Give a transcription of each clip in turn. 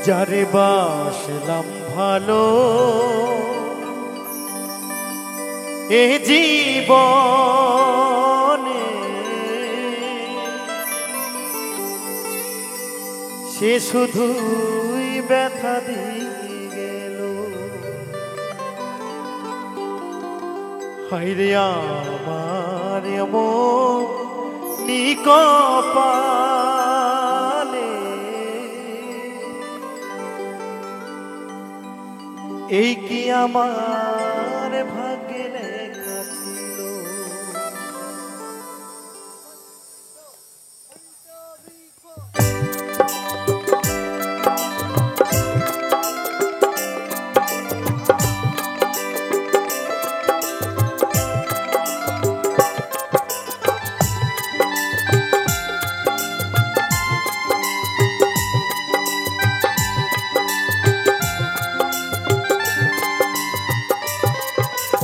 যারে বাসলাম ভালো এ জীবনে সে শুধুই ব্যথা দিয়ে গেল। হায়রে আমার এমন কপালে এই কি আমার ভাগ্যে লেখা ছিল।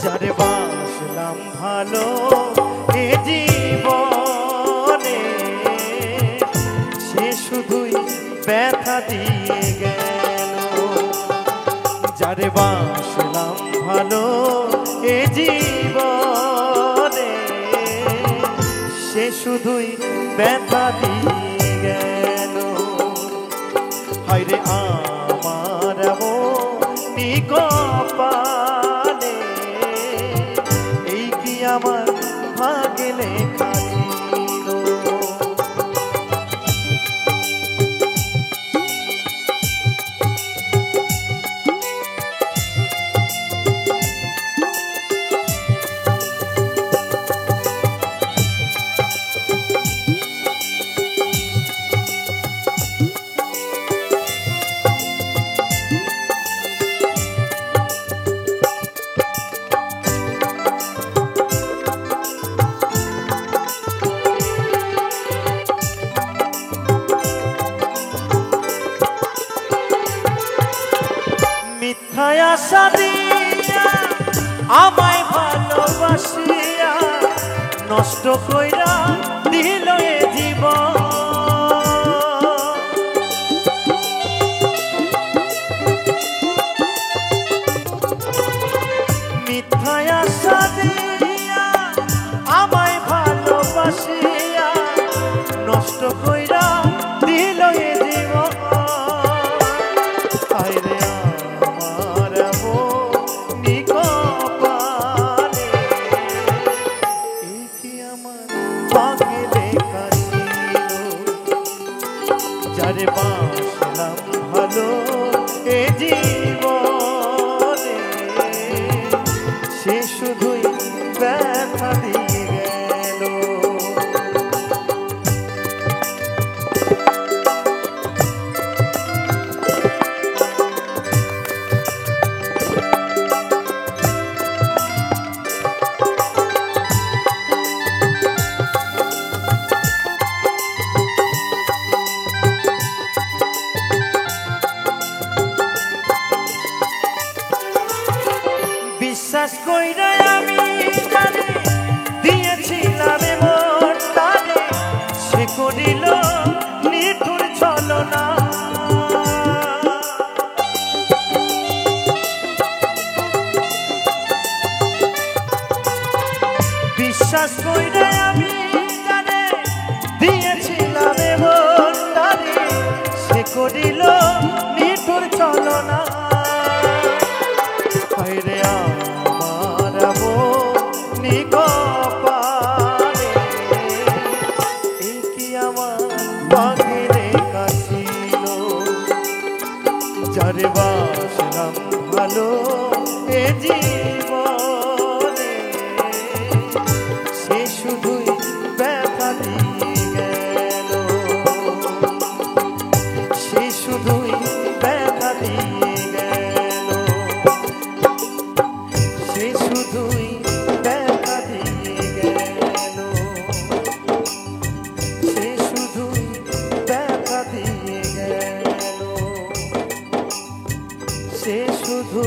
যারে বাসলাম ভালো এ জীবনে সে শুধুই ব্যথা দিয়ে গেল। যারে বাসলাম ভালো এ জীবনে সে শুধুই ব্যথা দিয়ে গেল। হায়রে আমার এমনি কপালে এই কি আমার ভাগ্যে লেখা ছিল। মিথ্যায় আশা দিয়া আমায় ভালোবাসিয়া নষ্ট কইরা দিল এ জীবন। মিথ্যায় আশা দিয়া আমায় ভালোবাসিয়া নষ্ট কইরা দিল এ জীবন। হায়রে যারে বাসলাম ভালো এ জীবনে সে শুধুই ব্যথা দিয়ে গেল। বিশ্বাস কইরা আমি জানি দিয়েছিলাম মন তারে সে করিল নিঠুর ছলনা। বিশ্বাস কইরা আমি জানি দিয়েছিলাম মন তারে সে করিল নিঠুর ছলনা। হায়রে আমার এমনি কপালে এই কি আমার ভাগ্যে লেখা ছিল। যারে বাসলাম ভালো এ জীবনে সে শুধুই ব্যথা দিয়ে গেল। সে শুধুই ব্যথা দিয়ে গেল। সে শুধুই ব্যথা দিয়ে গেল। সে শুধুই ব্যথা দিয়ে গেল। সে শুধু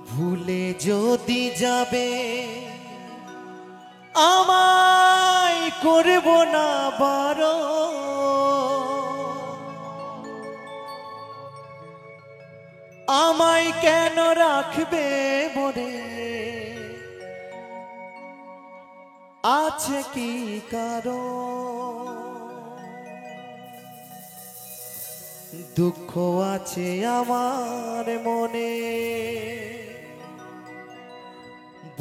ভুলে যদি যাবে আমায় করব না বারণ, আমায় কেন রাখবে মনে, আছে কি কারণ? দুঃখ আছে আমার মনে,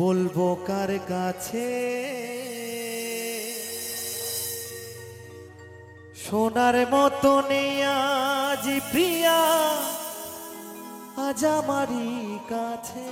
বলবো কার কাছে? সোনার মতো নেই আজ প্রিয়া আজ আমারই কাছে।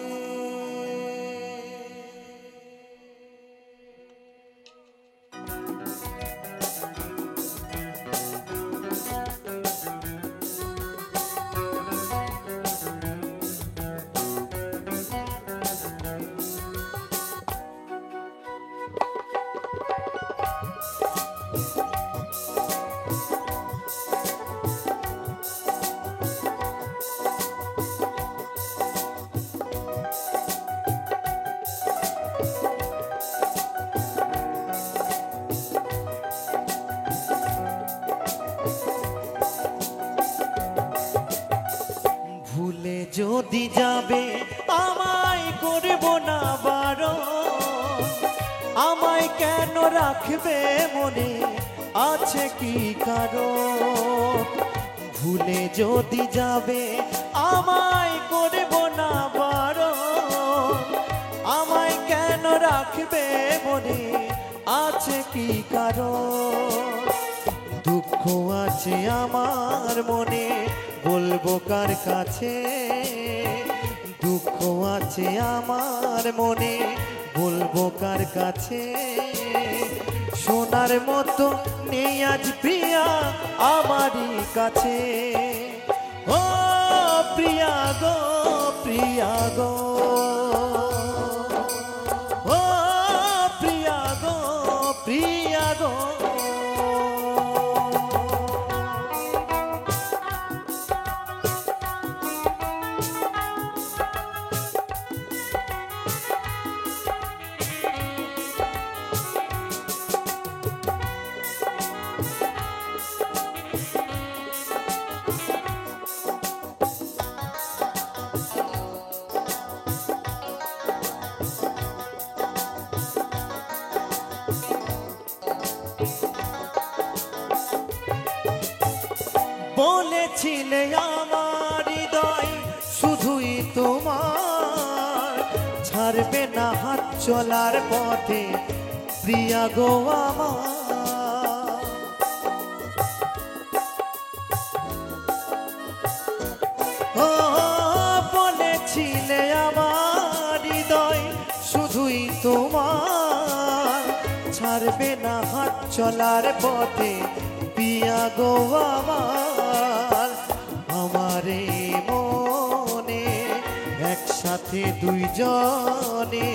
ভুলে যদি যাবে আমায় করব না বারণ, আমায় কেন রাখবে মনে, আছে কি কারণ? ভুলে যদি যাবে আমায় করব না বারণ, আমায় কেন রাখবে মনে, আছে কি কারণ? দুঃখ আছে আমার মনে, বলবো কার কাছে? দুঃখ আছে আমার মনে, বলবো কার কাছে? সোনার মতো নেই আজ প্রিয়া আমারই কাছে। ও প্রিয়া গো, প্রিয়া গো, ও প্রিয়া গো, প্রিয়া গো। বলেছিলে আমার হৃদয় শুধুই তোমার, ছাড়বে না হাত চলার পথে প্রিয়া গো আমার। ও বলেছিলে আমার হৃদয় শুধুই তোমার, ছাড়বে না হাত চলার পথে প্রিয়া গো আমার। আমারে মনে একসাথে দুইজনে,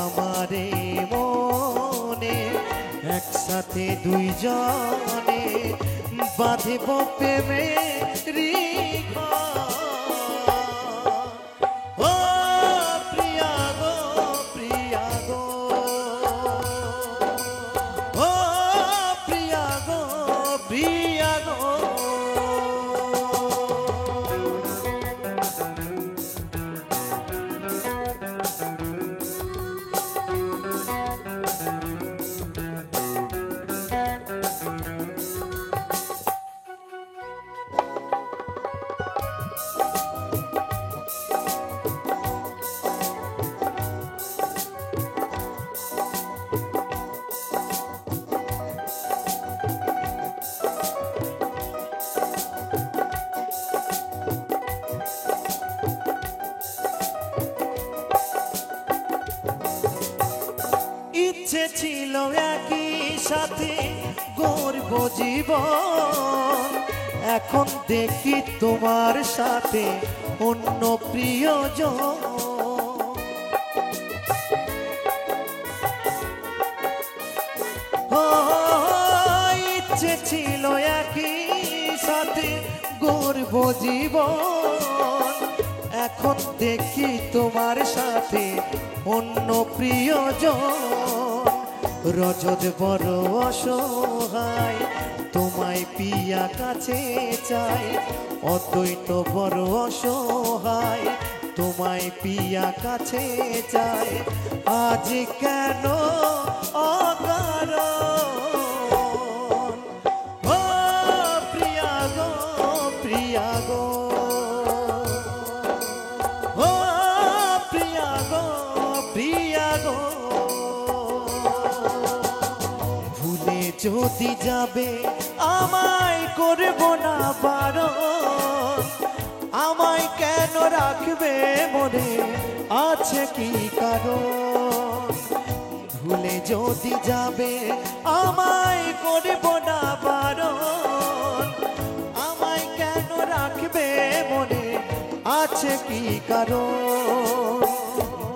আমারে মনে একসাথে দুইজনে বাঁধিব প্রেমের ও প্রিয়া গো, প্রিয়া গো, ও প্রিয়া গো, প্রিয়া গো। ইচ্ছে ছিল একই সাথে গর্ব জীবন, এখন দেখি তোমার সাথে অন্য প্রিয়জন। ইচ্ছে ছিল একই সাথে গর্ব জীবন, এখন দেখি তোমার সাথে অন্য প্রিয়জন। রজত বড় অসহায়, তোমায় পিয়া কাছে চাই। অদ্বৈত বড় অসহায়, তোমায় পিয়া কাছে চাই। আজ কেন অকারণ, ও প্রিয়া গো, প্রিয়া গো, ও প্রিয়া গো, প্রিয়া গো। ভুলে যদি যাবে আমায় করব না বারণ। আমায় কেন রাখবে মনে, আছে কি কারণ? ভুলে যদি যাবে আমায় করব না বারণ। আমায় কেন রাখবে মনে, আছে কি কারণ?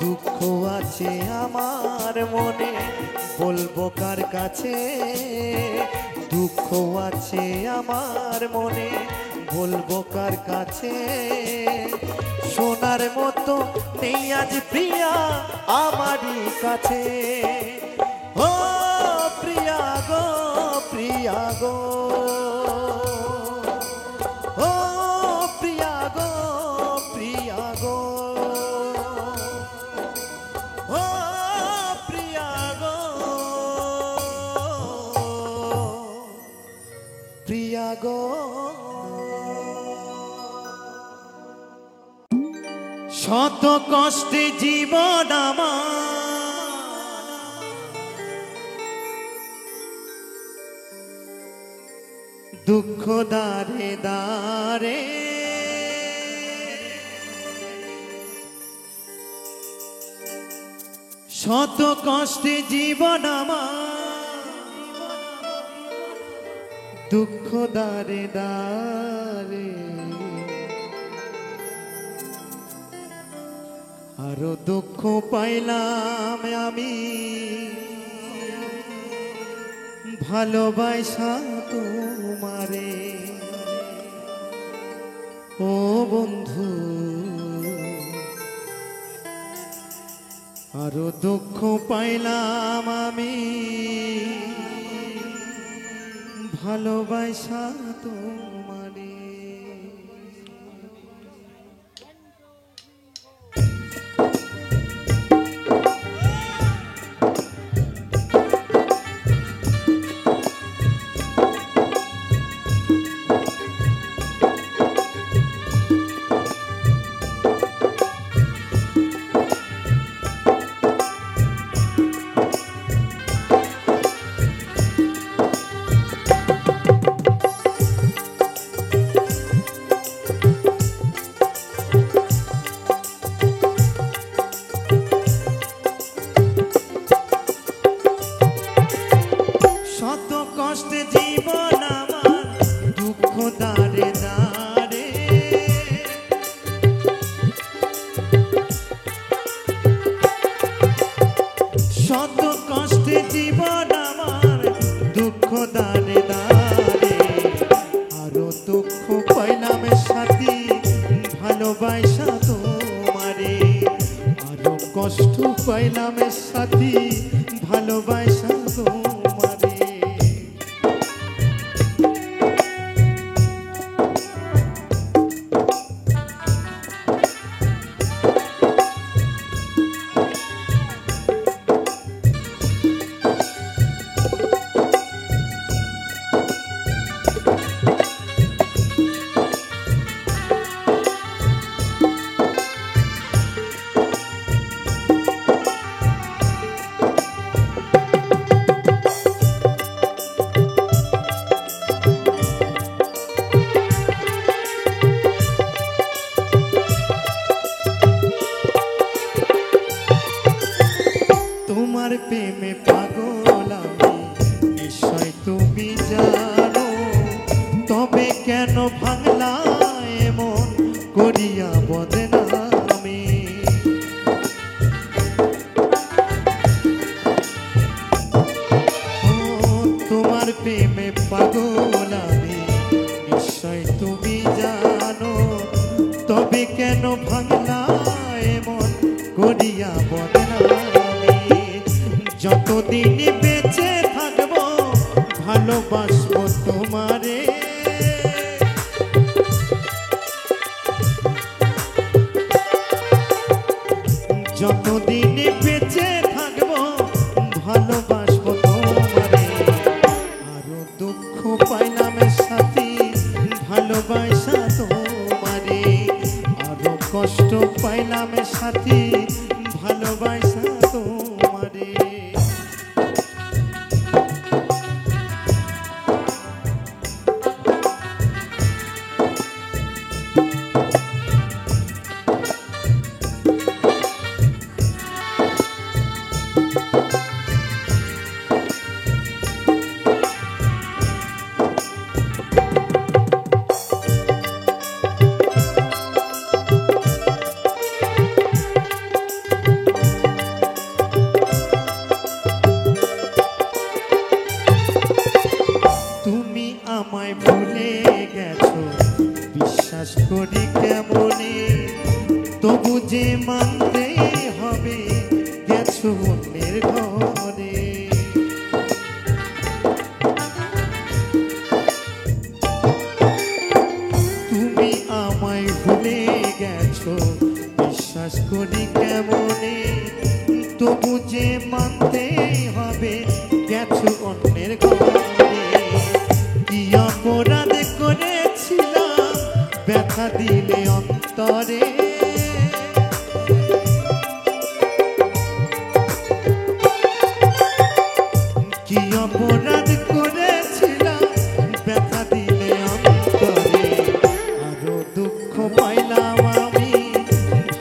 দুঃখ আছে আমার মনে, বলবো কার কাছে? দুঃখ আছে আমার মনে, বলবো কার কাছে? সোনার মতো নেই আজ প্রিয়া আমারই কাছে। ও প্রিয়া গো, প্রিয়া গো, ও প্রিয়া গো, প্রিয়া গো, ও প্রিয়া গো, প্রিয়া গো। শত কষ্টে জীবন আমার, দুঃখ দারে দারে। শত কষ্টে জীবন আমার, দুঃখ দারে দারে। আরো দুঃখ পাইলাম আমি ভালোবাসা তোমারে। ও বন্ধু, আরো দুঃখ পাইলাম আমি ভালোবাসা তোমারে। শত কষ্টে জীবন আমার, দুঃখ দারে দারে। শত কষ্টে জীবন আমার, দুঃখ দারে দারে। আরো দুঃখ পাইলাম সাথী ভালোবাসা তোমারে। আরো কষ্ট পাইলাম সাথী ভালোবাসা তোমারে। তোমার প্রেমে পাগল আমি, নিশ্চয় তুমি জানো। তবে কেন ভাঙলা এমন করিয়া বদনামি? ও তোমার প্রেমে পাগল আমি, নিশ্চয় তুমি জানো। তবে কেন ভাঙলা দিয়া বদনামি। যতদিন বেঁচে থাকবো ভালোবাসবো তোমারে, যতদিন বেঁচে থাকবো ভালোবাসবো তোমারে। আরো দুঃখ পাইলাম সাথী ভালোবাসা তোমারে, আরো কষ্ট পাইলাম সাথী ভালোবাসা তোমারে। তুমি আমায় ভুলে গেছো বিশ্বাস করি কেমনে, তবু যে মানতে হবে গেছো অন্যের ঘরে। তুমি আমায় ভুলে গেছো বিশ্বাস করি কেমনে, তবু যে মানতে হবে গেছো অন্যের ঘরে। কি অপরাধ করেছিলাম ব্যথা দিলে অন্তরে, কি অপরাধ করেছিলাম ব্যথা দিলে অন্তরে। আরো দুঃখ পাইলাম আমি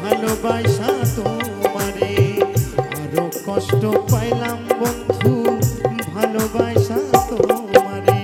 ভালোবাসা তোমারে, আরো কষ্ট পাইলাম বন্ধু ভালোবাসা তোমারে।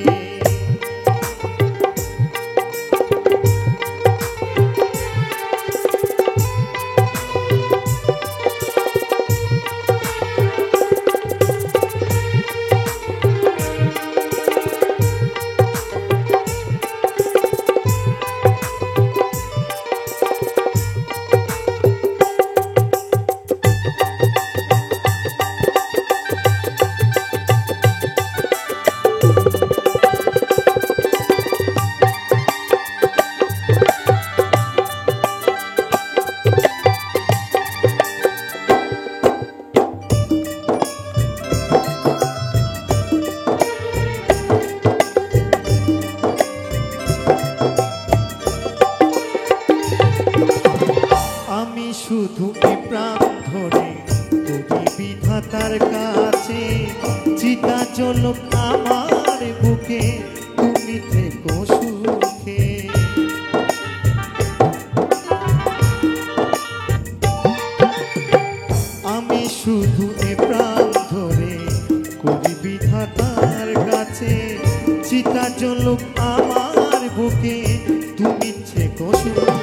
আমি শুধু এ প্রাণ ধরে কবি বিধাতার কাছে, চিতা জ্বলুক আমার বুকে তুমি থেকো সুখে। আমি শুধু এ প্রাণ ধরে কবি বিধাতার কাছে, চিতা জ্বলুক আমার বুকে তুমি থেকো সুখে।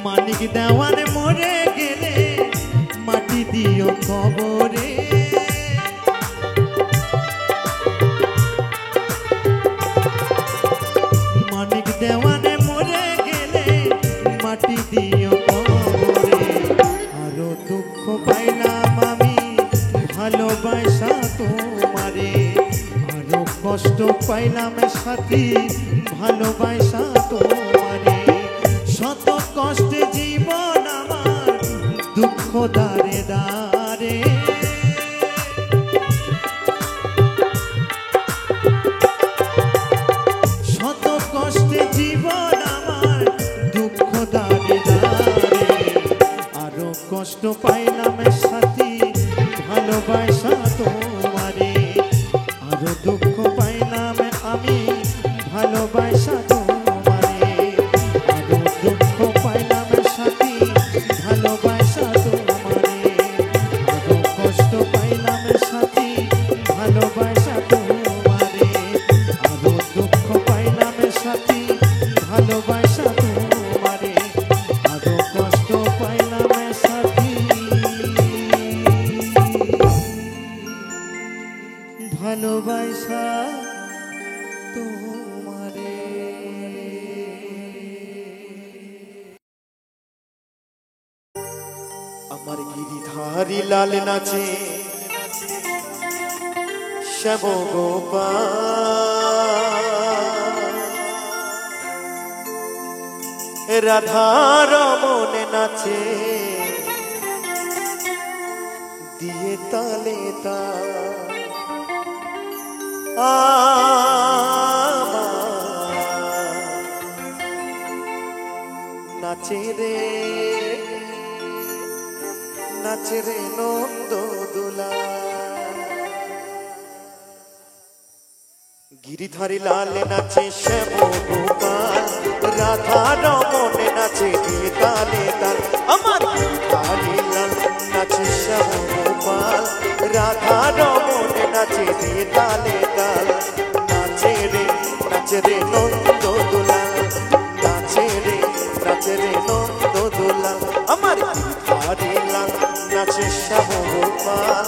মানিক দেওয়ান মরে গেলে মাটি দিও কবরে, মানিক দেওয়ান মরে গেলে মাটি দিও কবরে। আরো দুঃখ পাইলাম আমি ভালোবাসা তোমারে, আরো কষ্ট পাইলাম সাথী ভালোবাসা তোমারে। শত কষ্টে জীবন আমার দুঃখ দারে দারে, শত কষ্টে জীবন আমার দুঃখ দারে দারে। আরো কষ্ট পাইলাম সাথী ভালোবাসা তোমারে, আরো দুঃখ পাইলাম আমি ভালোবাসা তোমারে। আরো দুঃখ পাইলাম সাথী ভালোবাসা তোমারে, আরো কষ্ট পাইলাম সাথী ভালোবাসা তোমারে। আরো দুঃখ পাইলাম সাথী ভালোবাসা তোমারে, আরো কষ্ট পাইলাম সাথী আমার গিরিধারী লাল নাচে শ্যাম গোপাল, রাধা রমনে নাচে দিয়ে তালে তাল। নাচে রে নাচে রে নন্দ দোলা। গিরিধারী লাল নাচে শ্যাম গোপাল, রাধা রমনে নাচে দিয়ে তালে তাল। আমার গিরিধারী লাল নাচে শ্যাম গোপাল, রাধা রমনে নাচে দিয়ে তালে তাল। নাচে রে নন্দ দোলা, নাচে রে নন্দ দোলা। আমার গিরিধারী লাল নাচে শ্যাম গোপাল,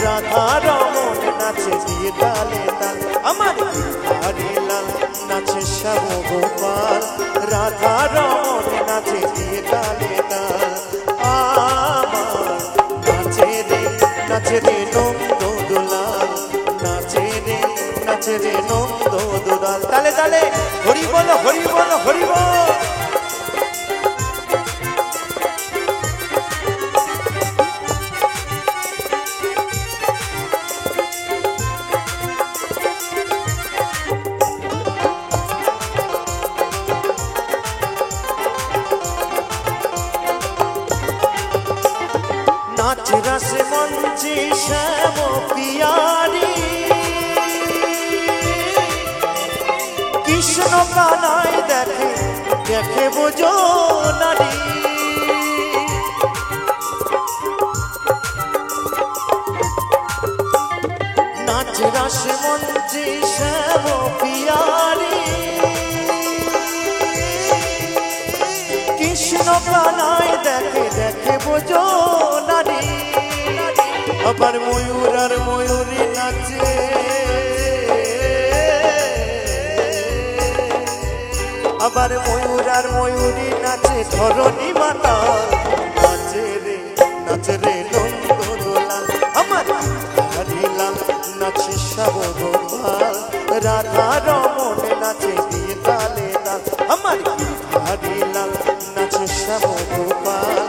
রাধা রমনে নাচে দিয়ে তালে তাল। আমার গিরিধারী লাল নাচে শ্যাম গোপাল, রাধা রমনে নাচে দিয়ে তালে তাল। আমার নাচে রে নন্দ দোলাল, নাচে রে নন্দ দোলাল। তালে তালে হরি বল হরি বল হরি বল। नाच रस मंची श्याम पियारी, कृष्ण का नाय देखे देखे वो जो नारी। नाच रस मंची श्याम पियारी, कृष्ण का नाय देखे देखे वो जो नारी। আবার ময়ূর আর ময়ূরী নাচে, আবার ময়ূর আর ময়ূরী নাচে ধরণী মাতা। নাচে রে নন্দ দোলাল। আমার গিরিধারী লাল নাচে শ্যাম গোপাল, রাধা রমনে নাচে দিয়ে তালে তাল। আমার গিরিধারী লাল নাচে শ্যাম গোপাল,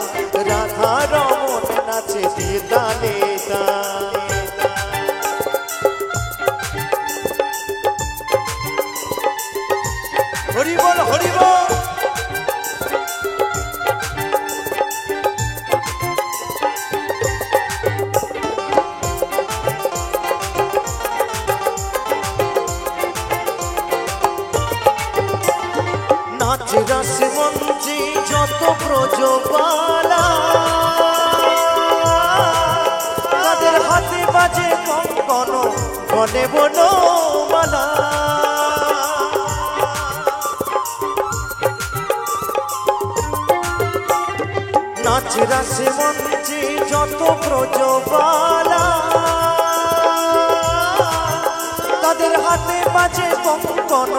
রাধা রমনে নাচে দিয়ে তালে তাল। হরি বল হরি বল। নাচ রস মঞ্চে যত ব্রজবালা, তাদের হাতে বাজে কঙ্কন বনে বনমালা। নাচ রস মঞ্চে যত ব্রজবালা, তাদের হাতে বাজে কঙ্কন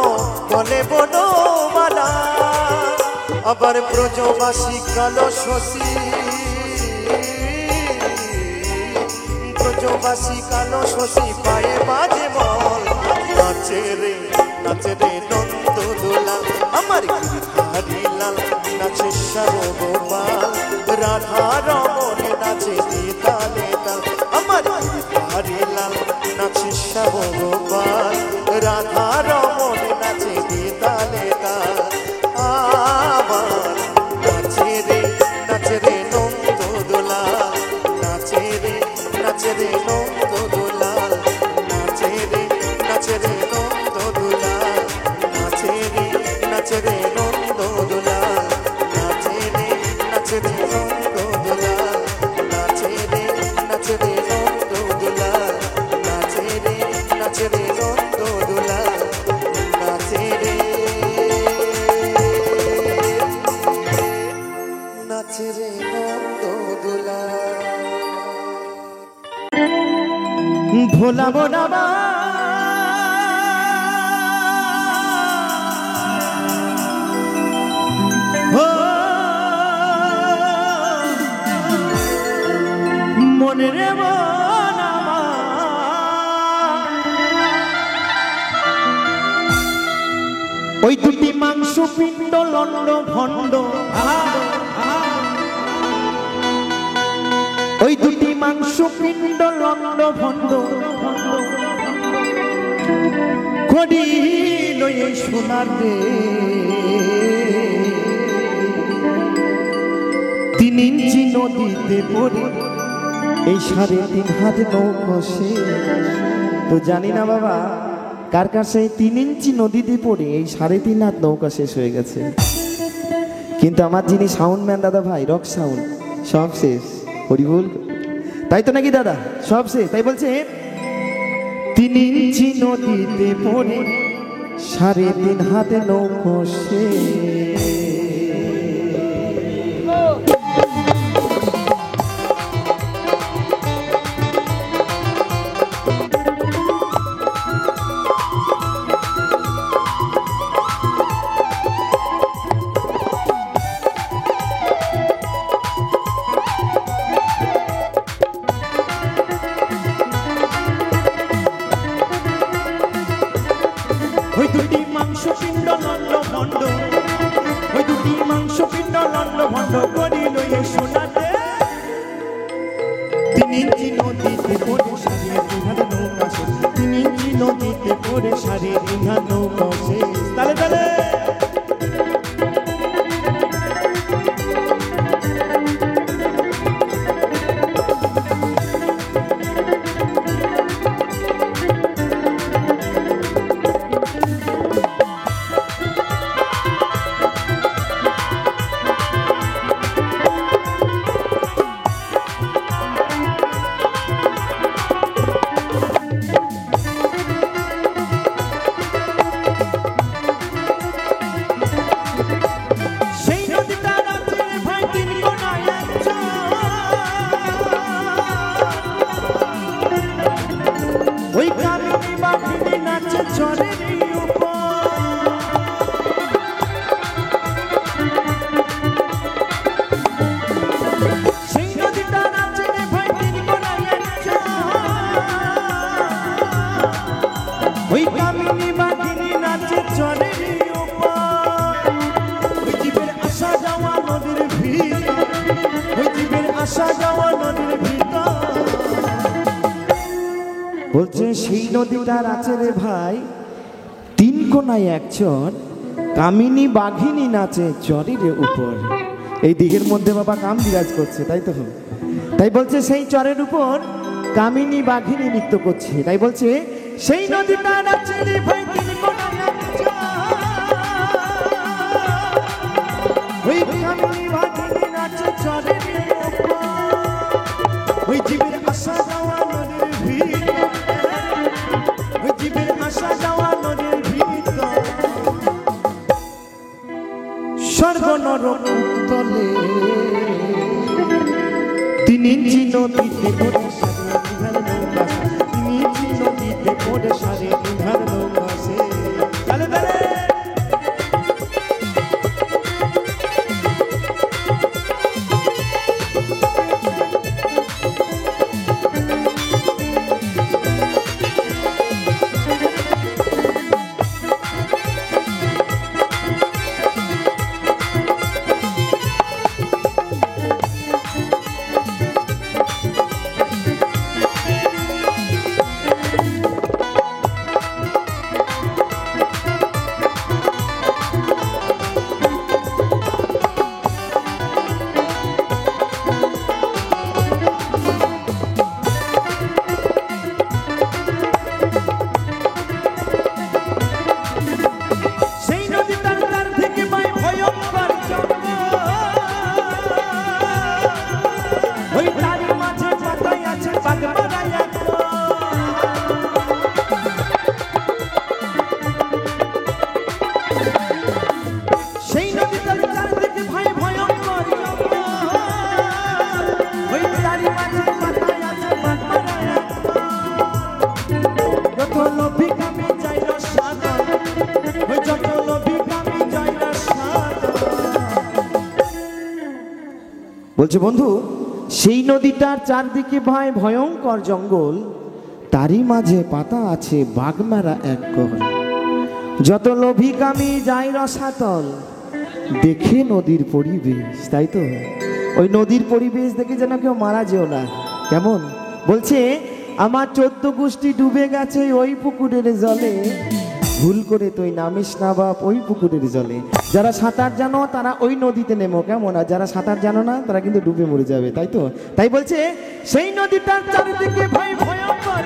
বনে বনমালা। আবার ব্রজবাসী কালো শশী, ব্রজবাসী কালো শশী পায়ে বাজে বল। নাচে রে নন্দ দোলাল। আমার গিরিধারী লাল নাচে শ্যাম গোপাল, রাধা রমনে নাচে দিয়ে তালে তাল। আমার গিরিধারী লাল নাচে শ্যাম গোপাল, রাধা রমনে নাচে দিয়ে তালে তাল। আমার নাচে রে নন্দ দোলাল, নাচে রে নন্দ দোলাল। নাচে রে নন্দ দোলাল, নাচে রে নন্দ দোলাল। নাচে রে নন্দ দোলাল, নাচে রে নন্দ দোলাল। নাচে রে নন্দ দোলাল, নাচে রে নন্দ দোলাল। ভোলা বোনাবা ও মনের মন আমার ওই দুটি মাংস পিণ্ড লন্ড ভণ্ড ওই দুটি মাংস পিণ্ড লন্ড ভণ্ড করিল এই সোনার দে 3 ইঞ্চি নদীতে পড়ে এই 3.5 হাত নৌকোশে তো জানি না বাবা কার কাছে 3 ইঞ্চি নদীতে পড়ে এই 3.5 হাত নৌকা শেষ হয়ে গেছে কিন্তু আমার যিনি সাউন্ড ম্যান দাদা ভাই রক সাউন্ড সব শেষ হরিবল তাই তো নাকি দাদা সব শেষ তাই বলছে 3 ইঞ্চি নদীতে পড়ে 3.5 হাত নৌকোশে ওই দুটি মাংস পিণ্ড লন্ড ভণ্ড ওই দুটি মাংস পিণ্ড লন্ড ভণ্ড করিল এই সোনার দে 3 ইঞ্চি নদীতে পড়ে 3.5 হাত নৌকা শেষ 3 ইঞ্চি নদীতে পড়ে 3.5 হাত নৌকা শেষ তালে তালে ওই কামিনী বাঘিনী নাচে চরের সেই নদীটা নাচে রে ভাই 3 কোনায় ওই কামিনী বাঘিনী নাচে চরের ওই জীবের আসা যাওয়া নদীর ভিড় ওই জীবের আসা যাওয়া নদীর ভিতর বলছে সেই নদীটার আছে রে ভাই 3 কোনায় একজন কামিনী বাঘিনী নাচে চরের উপর এই দিকের মধ্যে বাবা কাম বিরাজ করছে তাই তো তাই বলছে সেই চরের উপর কামিনী বাঘিনী নৃত্য করছে তাই বলছে সেই নদীটার আছে রে ভাই 3 কোনায় একজন ওই কামিনী বাঘিনী নাচে চরের উপর ওই জীবের আসা যাওয়া নদীর ভিড় ওই জীবের আসা যাওয়া নদীর ভিড় স্বর্গ নরক তলে 3 ইঞ্চি নদীতে পড়ে 3.5 হাত নৌকা 3 ইঞ্চি নদীতে পড়ে 3.5 হাত নৌকা সে তালে তালে বলছে বন্ধু সেই নদীটার চারদিকে ভাই ভয়ঙ্কর জঙ্গল, তারই মাঝে পাতা আছে বাঘমারা এক কল। যত লোভিকামি যায় রসাতল, দেখে নদীর পরিবেশ, তাই তো ওই নদীর পরিবেশ দেখে যেন কেউ মারা যেও না। কেমন বলছে, আমার 14 গোষ্ঠী ডুবে গেছে ওই পুকুরের জলে, ভুল করে তুই নামিস না বাপ ওই পুকুরের জলে। যারা সাঁতার জানো তারা ওই নদীতে নেমো, কেমন? আর যারা সাঁতার জানো না তারা কিন্তু ডুবে মরে যাবে, তাই তো? তাই বলছে সেই নদীটার চারিদিকে ভাই ভয়ঙ্কর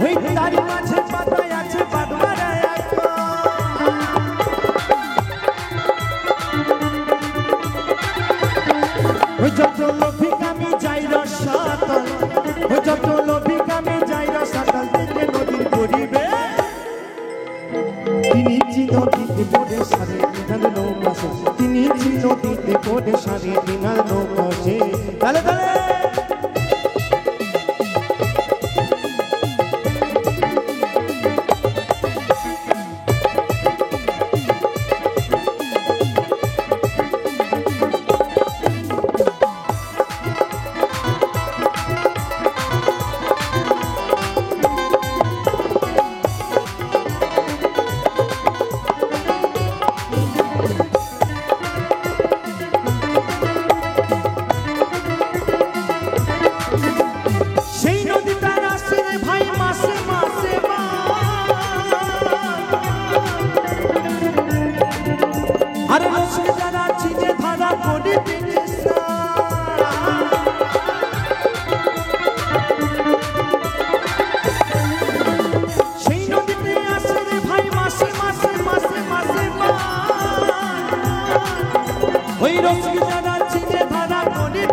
ওই তারই মাঝে পাতায় আছে বাঘমারা এক কল। ওই যত লোভিকামি যাই রসাতল, ওই যত লোভিকামি যাই রসাতল, দেখে নদীর পরিবেশ। তিনি নদীতে পড়ে সারে দিনার নৌকা সে, তিনি নদীতে পড়ে সারে দিনার নৌকা সে। তালে তালে আরে রসিক যারা চিনে ধরা পড়ে সেই নদীতে আসে রে ভাই মাসে মাসে মাসে মাসে ওই রসিক যারা চিনে ধরা পড়ে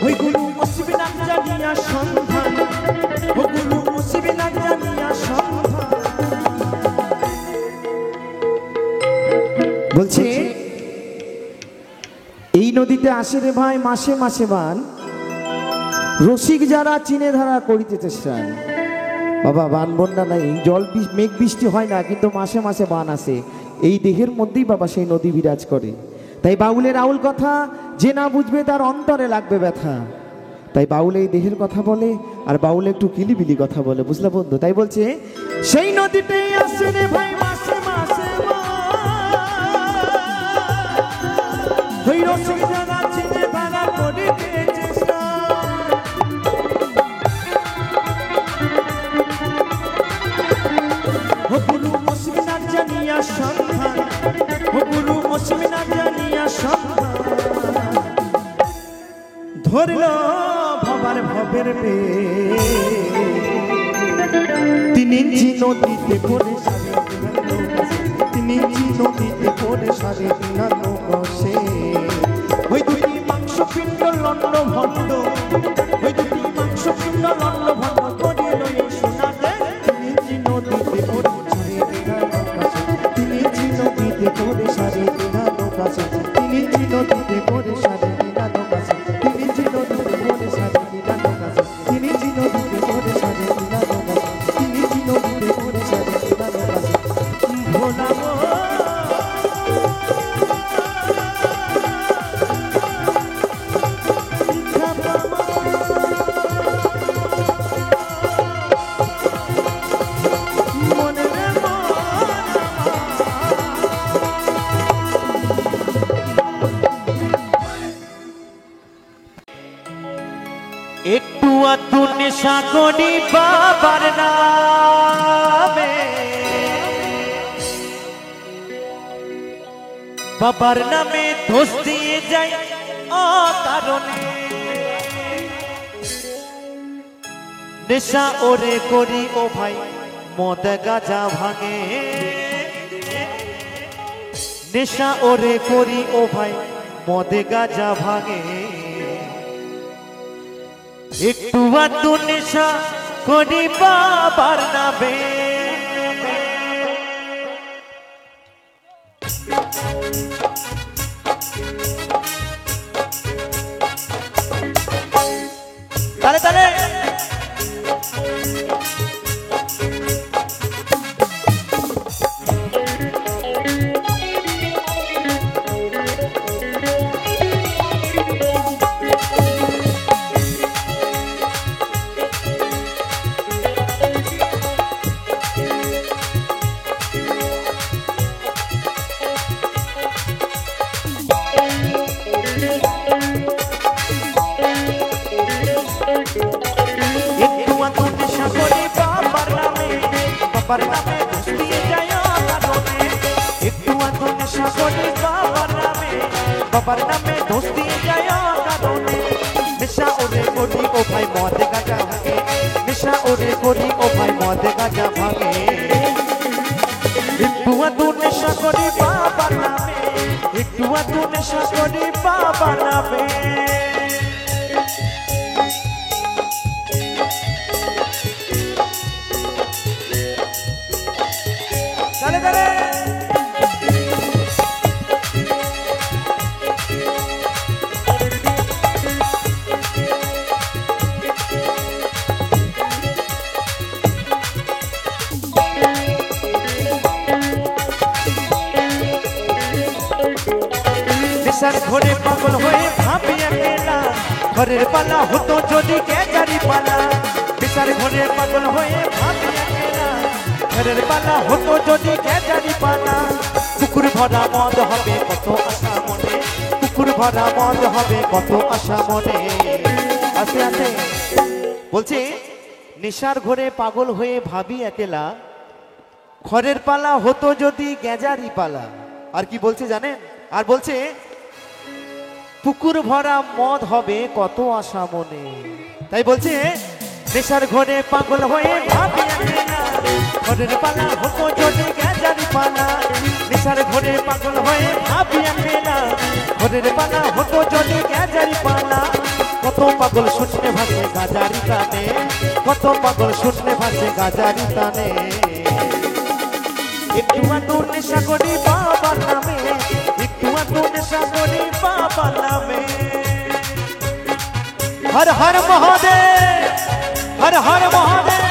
ওই গুরু মুসিবি নাক জানিয়া সন্ধান, ও গুরু মুসিবি নাক জানিয়া সন্ধান। বলছে এই নদীতে আসে রে ভাই মাসে মাসে বান, রসিক যারা চিনে ধারা করিতেছে স্নান। বাবা বান বন্যা নাই, জল মেঘ বৃষ্টি হয় না, কিন্তু মাসে মাসে বান আসে। এই দেহের মধ্যেই বাবা সেই নদী বিরাজ করে। তাই বাউলের আউল কথা যে না বুঝবে তার অন্তরে লাগবে ব্যথা। তাই বাউল এই দেহের কথা বলে, আর বাউল একটু কিলিবিলি কথা বলে, বুঝলে বন্ধু? তাই বলছে সেই নদীতে আসে রে ভাই মাসে মাসে ওই রসিক যারা চিনে ধারা করিতেছে স্নান। ও গুরু মুসিবি নাক জানিয়া সন্ধান, ও গুরু মুসিবি নাক জানিয়া সন্ধান। ধরল ভবার ভবের পে, তিনি নদীতে পড়ে সারে দিনার নৌকা সে, তিনি নদীতে পড়ে সারে দিনার নৌকা সে। ওই দুটি মাংস পিণ্ড লন্ড ভণ্ড, ওই দুটি মাংস পিণ্ড লন্ড ভণ্ড করিল এই সোনাতে, তিনি নদীতে পড়ে সারে দিনার নৌকা সে, তিনি নদীতে পড়ে সারে দিনার নৌকা সে, তিনি নদীতে পড়ে সারে দিনার নৌকা সে, তিনি নদীতে পড়ে সারে দিনার নৌকা সে, তিনি নদীতে পড়ে সারে দিনার নৌকা সে, তিনি নদীতে পড়ে সারে দিনার নৌকা সে। ভোলা একটু আধটু নেশা করি বাবার নামে, বাবার নামে দোষ দিয়ে যাই অকারণে। নেশা ওরে করি ও ভাই মদ গাঁজা ভাঙে, নেশা ওরে করি ও ভাই মদ গাঁজা ভাঙে। একটু আধটু নেশা করি বাবার নামে, তালে তালে বাবার নামে দোষ দিয়ে যায় কারণে একটু আধটু নেশা করি বাবার নামে দোষ দিয়ে যায় কারণে নেশা ওরে করি ও ভাই মদ গাঁজা ভাঙে নেশা ওরে করি ও ভাই মদ গাঁজা ভাঙে একটু আধটু নেশা করি বাবার নামে একটু আধটু নেশা করি বাবার নামে চলে চলে নেশার ঘরে পাগল হয়ে ভাবি একলা ঘরের পালা হতো যদি গেজারি পালা নেশার ঘরে পাগল হয়ে ভাবি একলা ঘরের পালা হতো যদি গেজারি পালা পুকুর ভরা মদ হবে কত আশা মনে পুকুর ভরা মদ হবে কত আশা মনে আছে আছে বলছে নেশার ঘরে পাগল হয়ে ভাবি একলা ঘরের পালা হতো যদি গেজারি পালা আর কি বলছে জানেন আর বলছে পুকুর ভরা মদ হবে কত আশা মনে তাই বলছে নেশার ঘরে পাগল হয়ে ভাবি একলা ঘরের পালা হতো যদি গেজারি পালা নেশার ঘরে পাগল হয়ে ভাবি একলা ঘরের পালা হতো যদি গেজারি পালা কত পাগল শুনতে ভাসে গাজারি টানে কত পাগল শুনতে ভাসে গাজারি টানে একটু আধটু নেশা করি বাবার নামে একটু আধটু নেশা করি বাবার নামে হর হর মহাদেব হর হর মহাদেব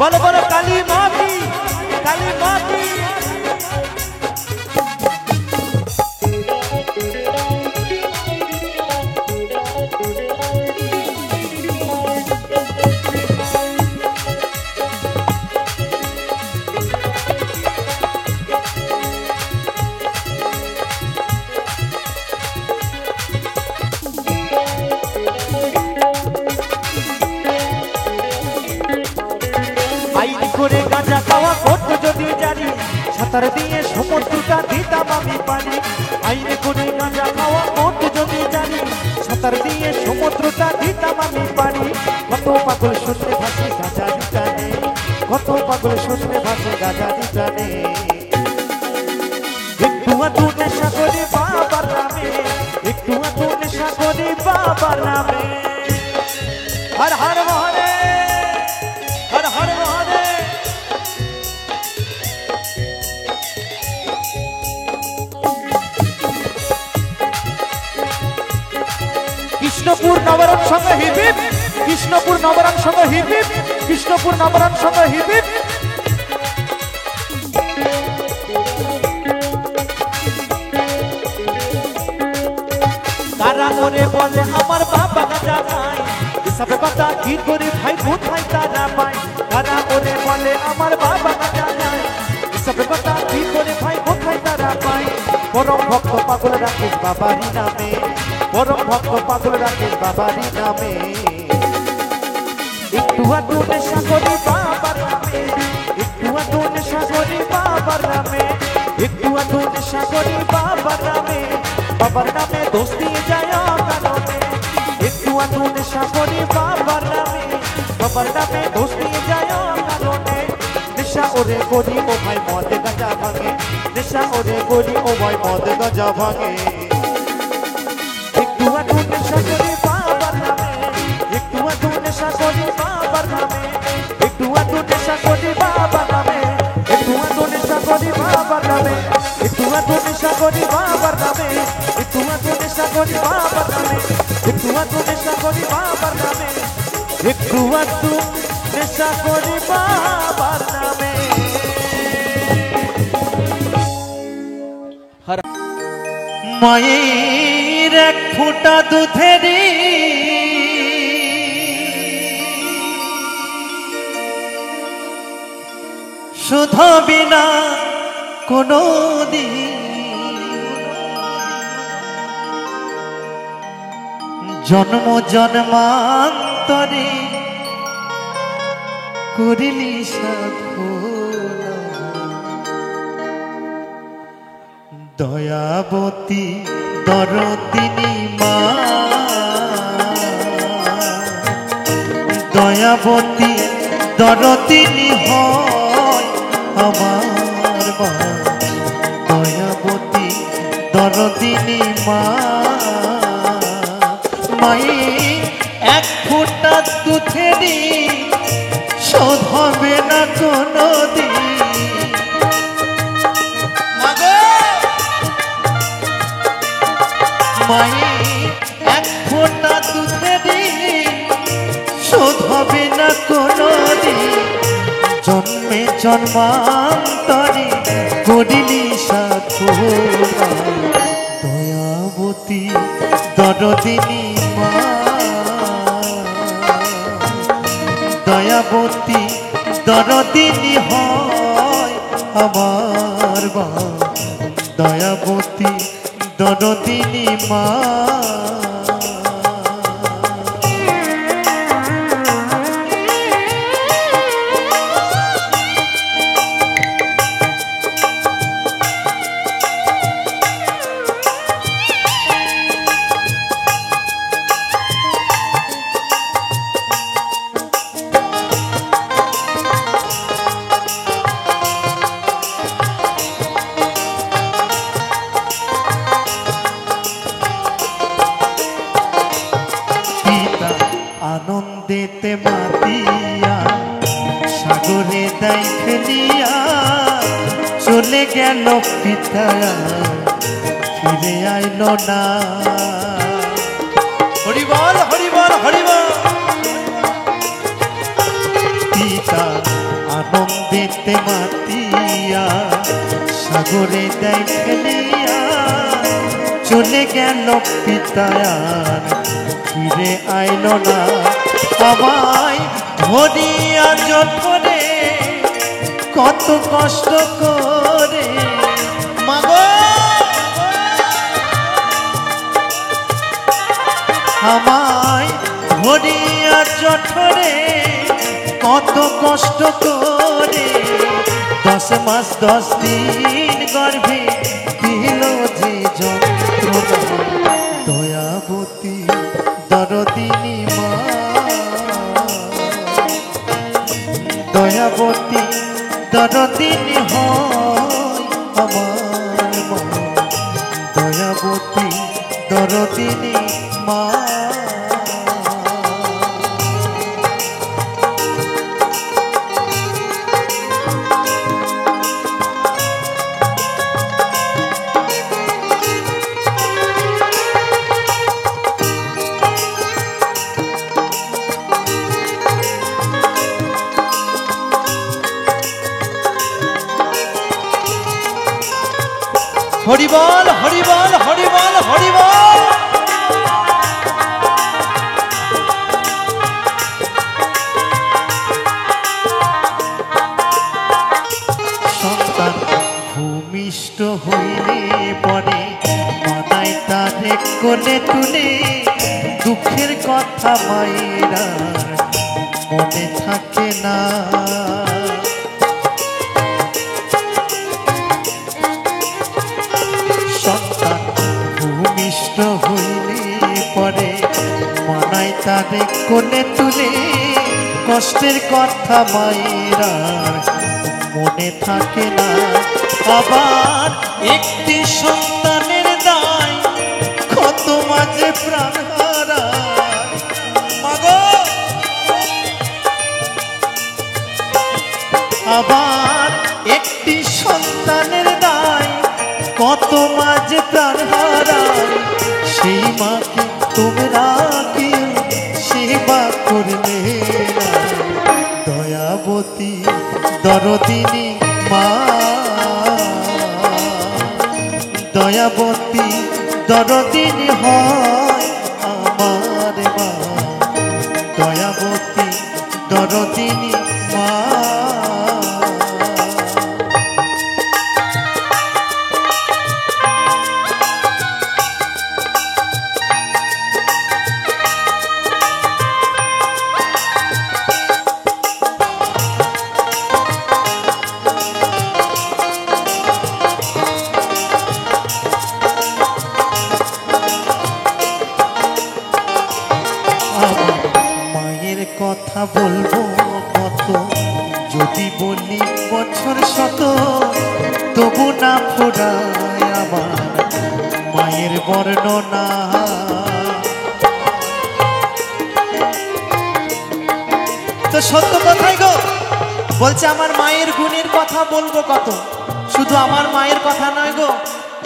বল বল কালী মাতি কালী মাতি আইন করে গাঁজা খাওয়া করতো যদি জানি সাঁতার দিয়ে সমুদ্রটা দিতাম আমি পানি আইন করে গাঁজা খাওয়া করতো যদি জানি সাঁতার দিয়ে সমুদ্রটা দিতাম আমি পানি কত পাগল শুনতে ভাসে গাঁজারি টানে কত পাগল শুনতে ভাসে গাঁজারি টানে একটু আধটু নেশা করি বাবার নামে একটু আধটু নেশা করি বাবার নামে হর হর মহাদেব হর হর মহাদেব কৃষ্ণপুর নবরণ সঙ্গে হিবিব কৃষ্ণপুর নবরণ সঙ্গে হিবিব কৃষ্ণপুর নবরণ সঙ্গে হিবিব কারা ওরে বলে আমার বাবা গাঁজা খায় এসব কথা কি করে ভাই কোথায় তারা পায় কারা ওরে বলে আমার বাবা গাঁজা খায় এসব কথা কি করে ভাই কোথায় তারা পায় পরম ভক্ত পাগল রাকেশ বাবারি নামে পরম ভক্ত পাগল রাকেশ বাবারি নামে একটু আধটু নেশা করি বাবার নামে একটু আধটু নেশা করি বাবার নামে একটু আধটু নেশা করি বাবার নামে দোষ দিয়ে যায় কারণে একটু আধটু নেশা করি বাবার নামে দোষ দিয়ে যায় কারণে নেশা ওরে করি ও ভাই মদ গাঁজা ভাঙে নেশা ওরে করি ও ভাই মদ গাঁজা ভাঙে একটু আধটু নেশা করি বাবার নামে একটু আধটু নেশা করি বাবার নামে একটু আধটু নেশা করি বাবার নামে একটু আধটু নেশা করি বাবার নামে একটু আধটু নেশা করি বাবার নামে একটু আধটু নেশা করি বাবার নামে একটু আধটু নেশা করি বাবার নামে একটু আধটু নেশা করি বাবার নামে মায়ের এক ফোঁটা দুধেরই শুধু বিনা কোনো দিন জন্ম জন্মান্তরে করিলি সাধু দয়াবতী দরদিনী মা, দয়াবতী দরদিনী হয় আমার মা, দয়াবতী দরদিনী মা। মায়ে এক ফোঁটা দুধেরই শোধ হবে না কোনোদিন। মায়ে এক ফোঁটা দুধেরই শোধ হবে না কোনোদিন। জন্মে জন্মান্তরে করিলি সাধনা, দয়াবতী দরদিনী মা, দয়াবতী দরদিনী হয় আমার মা, দয়াবতী দরদিনী মা। আনন্দেতে মাতিয়া সাগরে দেয় ফেলিয়া, চলে গেল পিতা ফিরে আইল না। হরিবল হরিবল হরিবল। পিতা আনন্দেতে মাতিয়া সাগরে দেয় ফেলিয়া, চলে গেল পিতা ফিরে আইল না। আমায় ধরিয়া জঠরে কত কষ্ট করে মাগো, আমায় ধরিয়া জঠরে কত কষ্ট করে, 10 মাস 10 দিন গর্ভে দিল যে যন্ত্রণা। দয়াবতী দরদিনী মা, দয়াবতী দরদিনী হয় আমার মা, দয়াবতী দরদিনী মা। হরিবল হরিবল হরিবল হরিবল। সন্তান ভূমিষ্ঠ হইলে পরে মানায় তারে কোলে তুলে, দুঃখের কথা মায়েরা মনে থাকে না। ভূমিষ্ঠ হইলে পরে মানায় তারে কোলে তুলে, কষ্টের কথা মায়েরা মনে থাকে না। আবার একটি সন্তানের দায় কত মাঝে প্রাণ হারায় মাগো, আবার একটি সন্তানের দায় কত মাঝে প্রাণ হারায়। সেই মাকে তোমরা কি সেবা করলে না, দয়াবতী দরদিনী মা, দয়াবতী দরদিনী হয় আমার মা, দয়াবতী দরদিনী মা। কথা বলবো কত, যদি বলি বছর শত, তবু না ফোরায় আমার মায়ের বর্ণনা। তো সত্য কথাই গো, বলছে আমার মায়ের গুণের কথা বলবো কত। শুধু আমার মায়ের কথা নয় গো,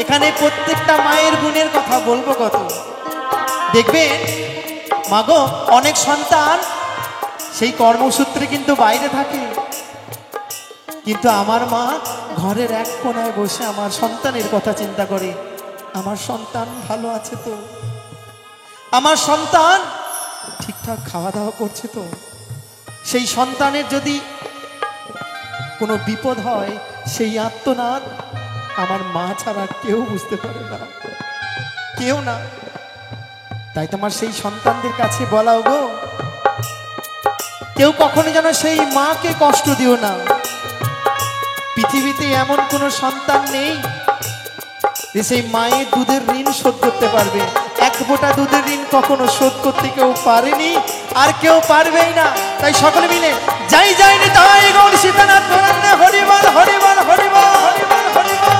এখানে প্রত্যেকটা মায়ের গুণের কথা বলবো কত। দেখবেন মাগো, অনেক সন্তান সেই কর্মসূত্রে কিন্তু বাইরে থাকে, কিন্তু আমার মা ঘরের এক কোণায় বসে আমার সন্তানের কথা চিন্তা করে। আমার সন্তান ভালো আছে তো, আমার সন্তান ঠিকঠাক খাওয়া দাওয়া করছে তো। সেই সন্তানের যদি কোনো বিপদ হয়, সেই আর্তনাদ আমার মা ছাড়া কেউ বুঝতে পারে না, কেউ না। তাই তোমার সেই সন্তানদের কাছে বলাও গো, কেউ কখনো যেন সেই মাকে কষ্ট দিও না। পৃথিবীতে এমন কোনো সন্তান নেই যে সেই মায়ের দুধের ঋণ শোধ করতে পারবে। এক ফোঁটা দুধের ঋণ কখনো শোধ করতে কেউ পারেনি, আর কেউ পারবেই না। তাই সকলে মিলে যাই যাইনি তাই গৌর সীতানাথ বরণ্যে হরিবল হরিবল হরিবল হরিবল হরিবল।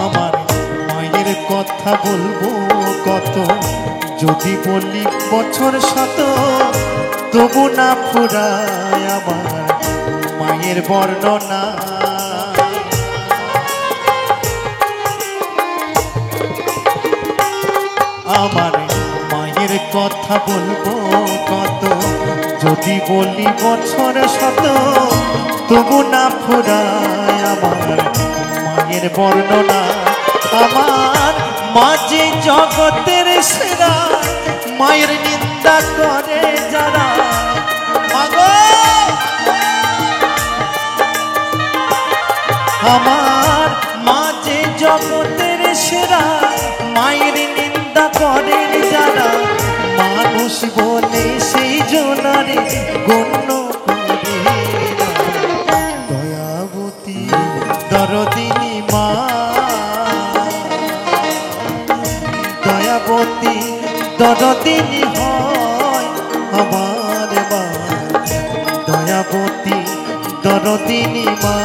আমার মায়ের কথা বলবো কত, যদি বলি বছর শত, তবু না ফুরায় আমার মায়ের বর্ণনা। আমার মায়ের কথা বলবো কত, যদি বলি বছর শত, তবু না ফুরায় আমার মায়ের বর্ণনা। আমার মা যে জগতের সেরা, মায়ের নিন্দা করে যারা। মাগো, আমার মা যে জগতের সেরা, মায়ের নিন্দা করেন যারা। মানুষ বলে সেই জনারে গণ্য করে না। দয়াবতী দরদিনী মা, দয়াবতী দরদিনী হয় আমার মা। দয়াবতী দরদিনী মা,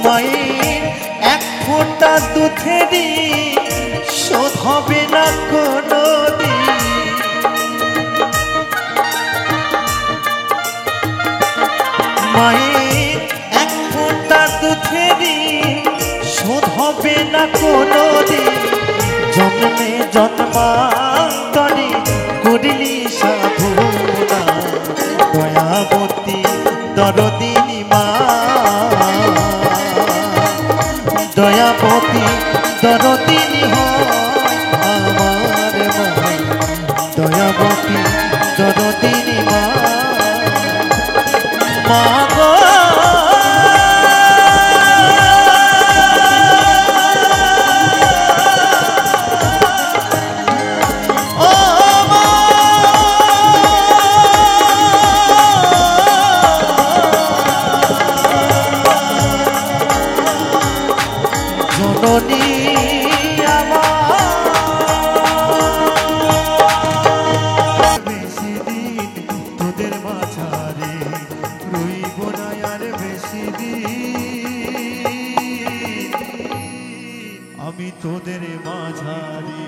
মায়ের এক ফোঁটা দুধেরই শোধ হবে না কোনো দিন। মায়ের এক ফোঁটা দুধেরই শোধ হবে না কোনো দিন। জন্মে জন্মান্তরে করিলি সাধনা। দয়াবতী দরদিনী মা, দয়াবতী দরদিনী হয় আমার মা। দয়াবতী দরদিনী মা, মা গো। জননী আমার, বেশি দিন তোদের মাঝারে রইব না আর বেশি দিন। আমি তোদের মাঝারে